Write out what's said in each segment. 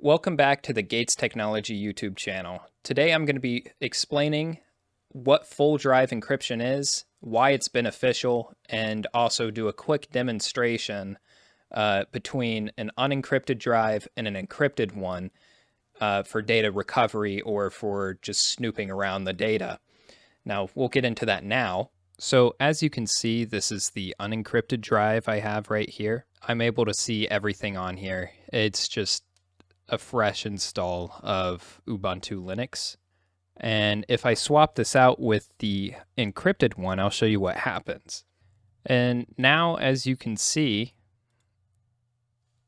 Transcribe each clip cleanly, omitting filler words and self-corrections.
Welcome back to the Gates Technology YouTube channel. Today I'm going to be explaining what full drive encryption is, why it's beneficial, and also do a quick demonstration between an unencrypted drive and an encrypted one for data recovery or for just snooping around the data. Now, we'll get into that now. So as you can see, this is the unencrypted drive I have right here. I'm able to see everything on here. It's just a fresh install of Ubuntu Linux. And if I swap this out with the encrypted one, I'll show you what happens. And now, as you can see,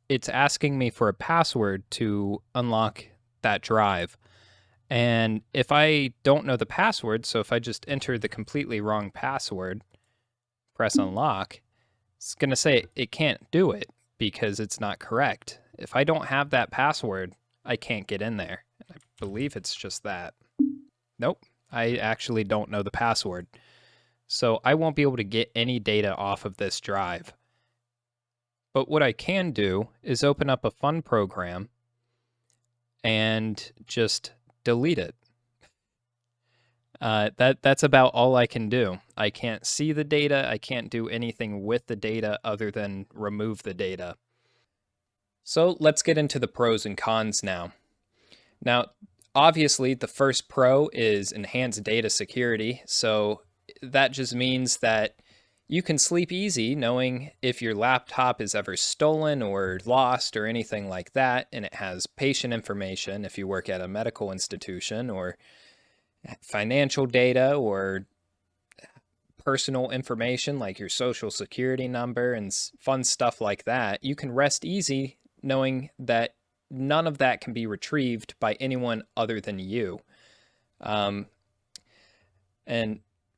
it's asking me for a password to unlock that drive. And if I don't know the password, so if I just enter the completely wrong password, press unlock, it's going to say it can't do it because it's not correct. If I don't have that password, I can't get in there. I believe it's just that. Nope, I actually don't know the password. So I won't be able to get any data off of this drive. But what I can do is open up a fun program and just delete it. That's about all I can do. I can't see the data. I can't do anything with the data other than remove the data. So let's get into the pros and cons now. Now, obviously, the first pro is enhanced data security. So that just means that you can sleep easy knowing if your laptop is ever stolen or lost or anything like that, and it has patient information if you work at a medical institution, or financial data or personal information like your social security number and fun stuff like that. You can rest easy knowing that none of that can be retrieved by anyone other than you. And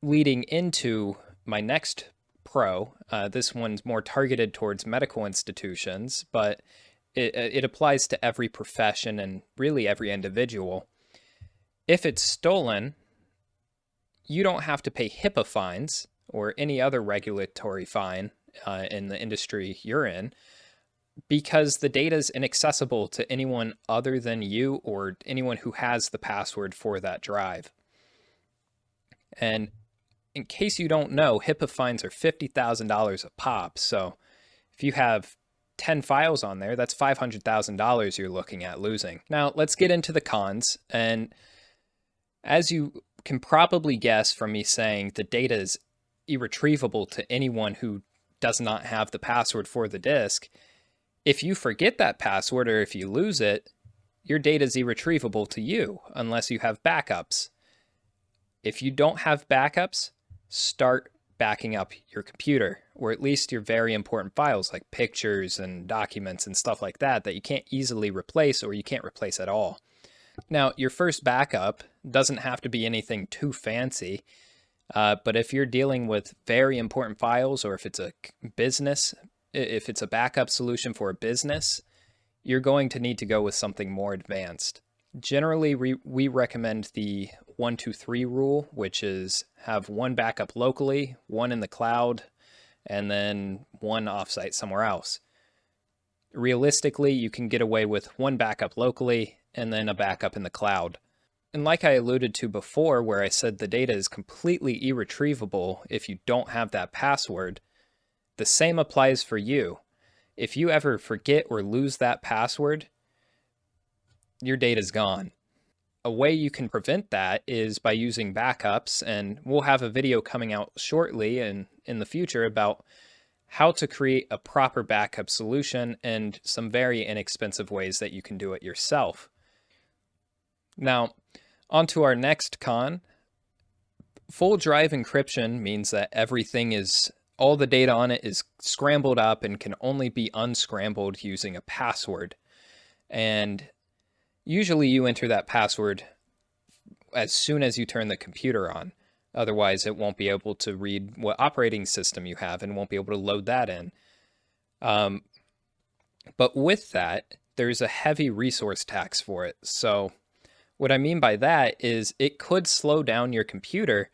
leading into my next pro, this one's more targeted towards medical institutions, but it applies to every profession and really every individual. If it's stolen, you don't have to pay HIPAA fines or any other regulatory fine in the industry you're in, because the data is inaccessible to anyone other than you or anyone who has the password for that drive. And in case you don't know, HIPAA fines are $50,000 a pop. So if you have 10 files on there, that's $500,000 you're looking at losing. Now, let's get into the cons. And as you can probably guess from me saying the data is irretrievable to anyone who does not have the password for the disk, if you forget that password or if you lose it, your data is irretrievable to you unless you have backups. If you don't have backups, start backing up your computer, or at least your very important files like pictures and documents and stuff like that that you can't easily replace or you can't replace at all. Now, your first backup doesn't have to be anything too fancy, but if you're dealing with very important files, or if it's a business, if it's a backup solution for a business, you're going to need to go with something more advanced. Generally, we recommend the 1-2-3 rule, which is have one backup locally, one in the cloud, and then one offsite somewhere else. Realistically, you can get away with one backup locally and then a backup in the cloud. And like I alluded to before, where I said the data is completely irretrievable if you don't have that password, the same applies for you. If you ever forget or lose that password, your data's gone. A way you can prevent that is by using backups, and we'll have a video coming out shortly and in the future about how to create a proper backup solution and some very inexpensive ways that you can do it yourself. Now, on to our next con. Full drive encryption means that all the data on it is scrambled up and can only be unscrambled using a password. And usually you enter that password as soon as you turn the computer on. Otherwise, it won't be able to read what operating system you have and won't be able to load that in. But with that, there's a heavy resource tax for it. So what I mean by that is it could slow down your computer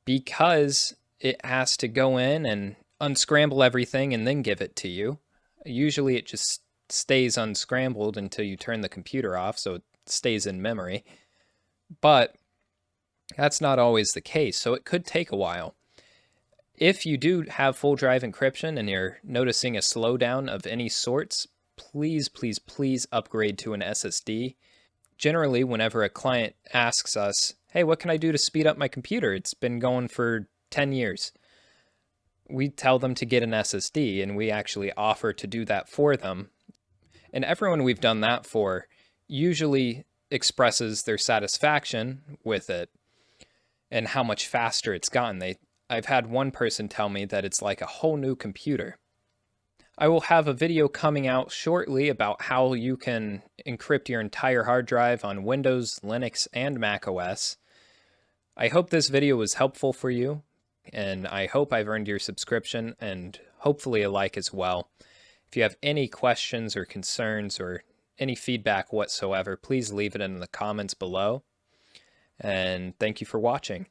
because it has to go in and unscramble everything and then give it to you. Usually it just stays unscrambled until you turn the computer off, so it stays in memory. But that's not always the case, so it could take a while. If you do have full drive encryption and you're noticing a slowdown of any sorts, please, please, please upgrade to an SSD. Generally, whenever a client asks us, hey, what can I do to speed up my computer? It's been going for 10 years. We tell them to get an SSD, and we actually offer to do that for them. And everyone we've done that for usually expresses their satisfaction with it and how much faster it's gotten. I've had one person tell me that it's like a whole new computer. I will have a video coming out shortly about how you can encrypt your entire hard drive on Windows, Linux, and Mac OS. I hope this video was helpful for you, and I hope I've earned your subscription and hopefully a like as well. If you have any questions or concerns or any feedback whatsoever, please leave it in the comments below. And thank you for watching.